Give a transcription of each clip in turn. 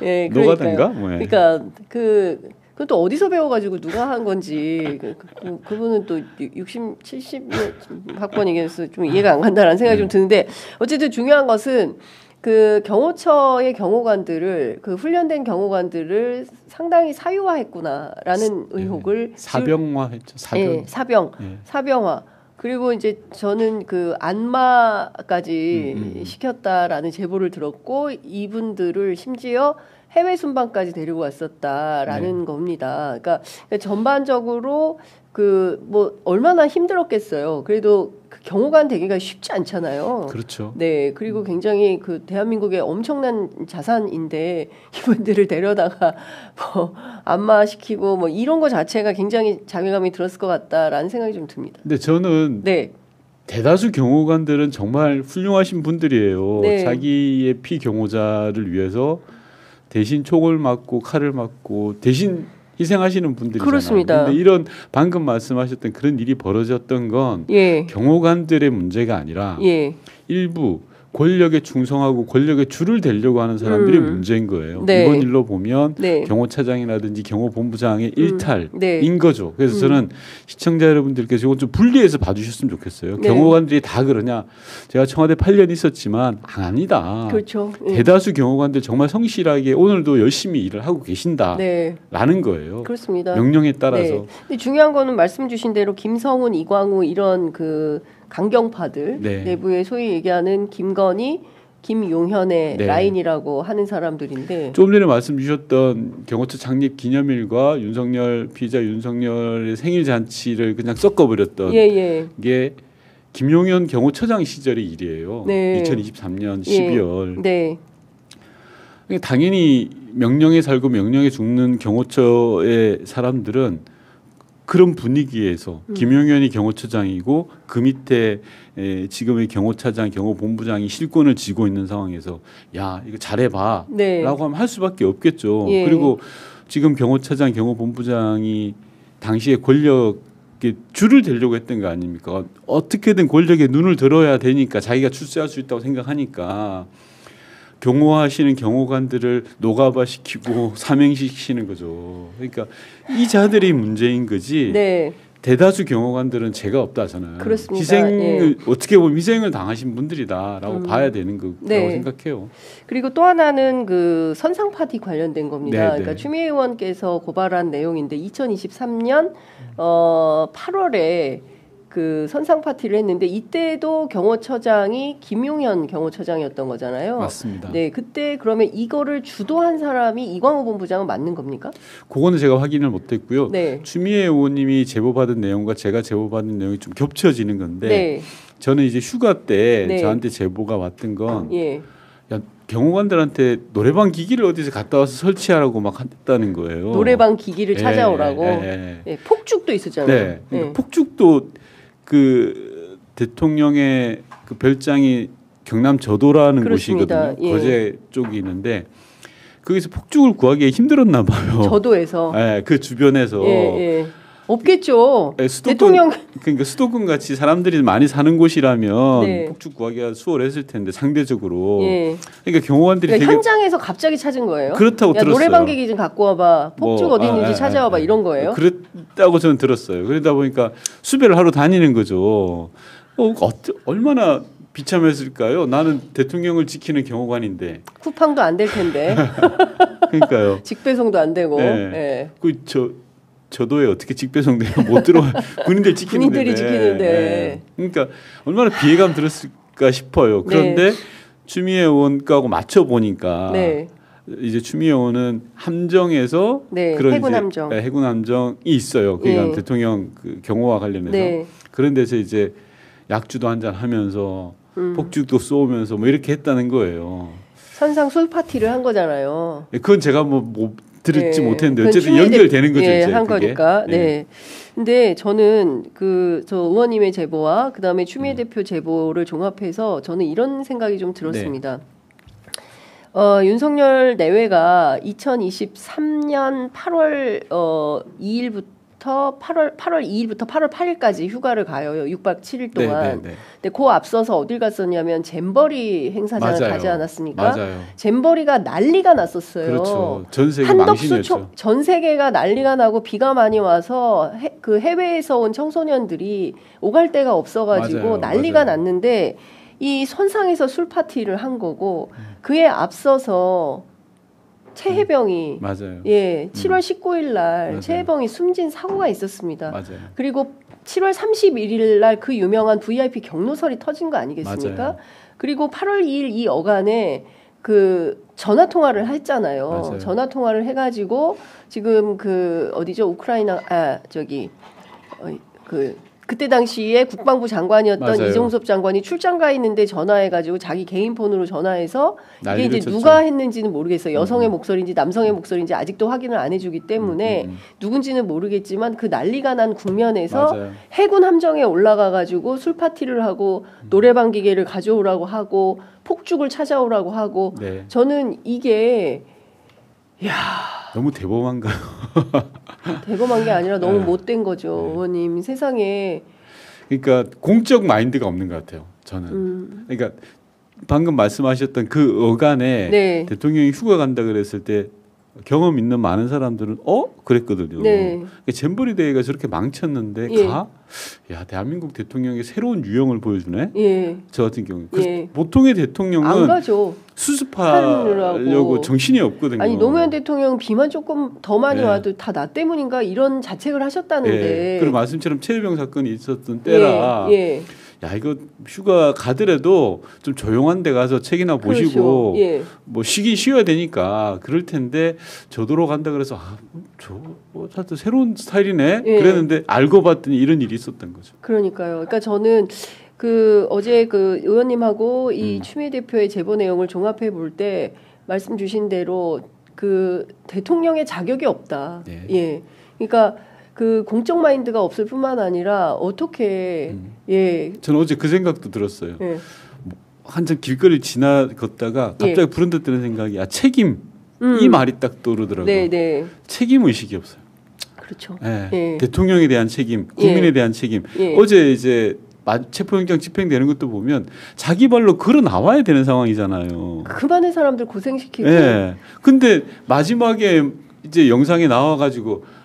예, 노가다인가? 그러니까 그것도 어디서 배워가지고 누가 한 건지 그분은 또 60, 70년 학번이겠어 좀 이해가 안 간다라는 생각이 좀 드는데 어쨌든 중요한 것은 그 경호처의 경호관들을 그 훈련된 경호관들을 상당히 사유화했구나라는 의혹을 사병화했죠. 예, 사병화. 그리고 이제 저는 그 안마까지 시켰다라는 제보를 들었고 이분들을 심지어 해외 순방까지 데리고 왔었다라는 겁니다. 그러니까 전반적으로 그 뭐 얼마나 힘들었겠어요. 그래도 그 경호관 되기가 쉽지 않잖아요. 그렇죠. 네, 그리고 굉장히 그 대한민국의 엄청난 자산인데 이분들을 데려다가 뭐 안마시키고 뭐 이런 거 자체가 굉장히 자괴감이 들었을 것 같다라는 생각이 좀 듭니다. 근데 저는 대다수 경호관들은 정말 훌륭하신 분들이에요. 자기의 피경호자를 위해서 대신 총을 맞고 칼을 맞고 대신 희생하시는 분들이잖아요. 그렇습니다. 근데 이런 방금 말씀하셨던 그런 일이 벌어졌던 건 경호관들의 문제가 아니라 일부 권력에 충성하고 권력에 줄을 대려고 하는 사람들이 문제인 거예요. 이번 일로 보면 경호차장이라든지 경호본부장의 일탈인 거죠. 그래서 저는 시청자 여러분들께서 이건 좀 분리해서 봐주셨으면 좋겠어요. 경호관들이 다 그러냐. 제가 청와대 8년 있었지만 아니다. 그렇죠. 대다수 경호관들 정말 성실하게 오늘도 열심히 일을 하고 계신다라는 거예요. 그렇습니다. 명령에 따라서. 근데 중요한 거는 말씀 주신 대로 김성훈, 이광우 이런 그 강경파들 내부에 소위 얘기하는 김건희, 김용현의 라인이라고 하는 사람들인데 좀 전에 말씀 주셨던 경호처 창립 기념일과 윤석열 피의자 윤석열의 생일 잔치를 그냥 섞어버렸던 게 김용현 경호처장 시절의 일이에요. 2023년 12월. 당연히 명령에 살고 명령에 죽는 경호처의 사람들은 그런 분위기에서 김용현이 경호처장이고 그 밑에 지금의 경호차장, 경호본부장이 실권을 쥐고 있는 상황에서 야 이거 잘해봐 라고 하면 할 수밖에 없겠죠. 그리고 지금 경호차장, 경호본부장이 당시에 권력에 줄을 대려고 했던 거 아닙니까? 어떻게든 권력에 눈을 들어야 되니까 자기가 출세할 수 있다고 생각하니까 경호하시는 경호관들을 노가바시키고 사명시키는 거죠. 그러니까 이 자들이 문제인 거지. 대다수 경호관들은 죄가 없다잖아요. 그렇습니다. 희생을 어떻게 보면 희생을 당하신 분들이다라고 봐야 되는 거라고 생각해요. 그리고 또 하나는 그 선상 파티 관련된 겁니다. 그러니까 추미애 의원께서 고발한 내용인데 2023년 8월에 그 선상 파티를 했는데 이때도 경호처장이 김용현 경호처장이었던 거잖아요. 맞습니다. 그때 그러면 이거를 주도한 사람이 이광호 본부장은 맞는 겁니까? 그거는 제가 확인을 못했고요. 추미애 의원님이 제보받은 내용과 제가 제보받은 내용이 좀 겹쳐지는 건데 저는 이제 휴가 때 저한테 제보가 왔던 건 야, 경호관들한테 노래방 기기를 어디서 갔다 와서 설치하라고 막 했다는 거예요. 노래방 기기를 찾아오라고. 폭죽도 있었잖아요. 폭죽도 그 대통령의 그 별장이 경남 저도라는 곳이거든요. 거제 쪽이 있는데 거기서 폭죽을 구하기 힘들었나 봐요. 저도에서. 그 주변에서. 없겠죠. 대통령 그러니까 수도권 같이 사람들이 많이 사는 곳이라면 폭죽 구하기가 수월했을 텐데 상대적으로. 그러니까 경호관들이 그러니까 현장에서 갑자기 찾은 거예요. 그렇다고 들었어요. 노래방 기기 좀 갖고 와봐. 폭죽 어디 있는지 찾아와봐 이런 거예요. 그랬다고 저는 들었어요. 그러다 보니까 수배를 하러 다니는 거죠. 얼마나 비참했을까요? 나는 대통령을 지키는 경호관인데. 쿠팡도 안 될 텐데. 그러니까요. 직배송도 안 되고. 저도에 어떻게 직배송돼요? 못 들어와. 군인들이 지키는데. 그러니까 얼마나 비애감 들었을까 싶어요. 그런데 추미애 의원하고 맞춰 보니까 이제 추미애 의원은 함정에서 그런 해군 함정, 해군 함정이 있어요. 그러니까 대통령 그 경호와 관련해서 그런 데서 이제 약주도 한잔 하면서 폭죽도 쏘면서 뭐 이렇게 했다는 거예요. 선상 술 파티를 한 거잖아요. 그건 제가 뭐 들었지 못했는데 어쨌든 연결되는 거죠. 이제 한 거니까. 근데 저는 저 의원님의 제보와 그다음에 추미애 대표 제보를 종합해서 저는 이런 생각이 좀 들었습니다. 윤석열 내외가 2023년 8월 2일부터 2일부터 8월 2일부터 8월 8일까지 휴가를 가요. 6박 7일 동안. 네. 근데 그 앞서서 어딜 갔었냐면 잼버리 행사장을 맞아요. 가지 않았습니까? 맞아요. 잼버리가 난리가 났었어요. 그렇죠. 전 세계 한덕수 망신이었죠. 전 세계가 난리가 나고 비가 많이 와서 그 해외에서 온 청소년들이 오갈 데가 없어가지고 맞아요. 난리가 맞아요. 났는데 이 선상에서 술 파티를 한 거고 그에 앞서서 최혜병이 맞아요. 예 7월 19일 날 맞아요. 최혜병이 숨진 사고가 있었습니다. 맞아요. 그리고 7월 31일 날 그 유명한 VIP 경로설이 터진 거 아니겠습니까? 맞아요. 그리고 8월 2일 이 어간에 그 전화 통화를 했잖아요. 맞아요. 전화 통화를 해가지고 지금 그 어디죠? 우크라이나 그때 당시에 국방부 장관이었던 맞아요. 이종섭 장관이 출장 가 있는데 전화해가지고 자기 개인 폰으로 전화해서 이게 난리를 이제 쳤죠. 누가 했는지는 모르겠어요. 여성의 목소리인지 남성의 목소리인지 아직도 확인을 안 해주기 때문에 누군지는 모르겠지만 그 난리가 난 국면에서 맞아요. 해군 함정에 올라가가지고 술 파티를 하고 노래방 기계를 가져오라고 하고 폭죽을 찾아오라고 하고 네. 저는 이게 너무 대범한가요? 대범한 게 아니라 너무 네. 못된 거죠, 의원님. 세상에. 그러니까 공적 마인드가 없는 것 같아요. 저는. 그러니까 방금 말씀하셨던 그 어간에 네. 대통령이 휴가 간다 그랬을 때 경험 있는 많은 사람들은 그랬거든요. 네. 그러니까 잼버리 대회가 저렇게 망쳤는데 예. 야 대한민국 대통령의 새로운 유형을 보여주네. 예. 저 같은 경우. 예. 보통의 안 대통령은 가죠. 수습하려고 하느라고. 정신이 없거든요. 아니 노무현 대통령 비만 조금 더 많이 예. 와도 다 나 때문인가 이런 자책을 하셨다는데. 예. 그리고 말씀처럼 최혜병 사건이 있었던 때라. 예. 야 이거 휴가 가더라도 좀 조용한 데 가서 책이나 보시고 그렇죠. 예. 뭐 쉬긴 쉬어야 되니까 그럴 텐데 저도로 간다 그래서 하여튼 새로운 스타일이네 예. 그랬는데 알고 봤더니 이런 일이 있었던 거죠. 그러니까요. 그러니까 저는 그 어제 그 의원님하고 이 추미애 대표의 제보 내용을 종합해 볼 때 말씀 주신 대로 그 대통령의 자격이 없다. 네. 예. 그러니까 그 공적 마인드가 없을 뿐만 아니라 어떻게 예. 저는 어제 그 생각도 들었어요. 예. 한참 길거리 지나 걷다가 갑자기 예. 불현듯 드는 생각이 책임 이 말이 딱 떠오르더라고요. 네, 네. 책임 의식이 없어요. 그렇죠. 예. 예. 대통령에 대한 책임, 국민에 예. 대한 책임. 예. 어제 이제 체포영장 집행되는 것도 보면 자기 발로 걸어 나와야 되는 상황이잖아요. 그 많은 사람들 고생시키고. 예. 근데 마지막에 이제 영상에 나와가지고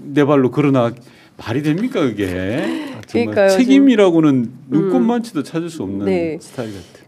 내 발로 걸어 나 말이 됩니까 그게? 정말 그러니까요, 책임이라고는 눈꼽만치도 찾을 수 없는 네. 스타일 같아요.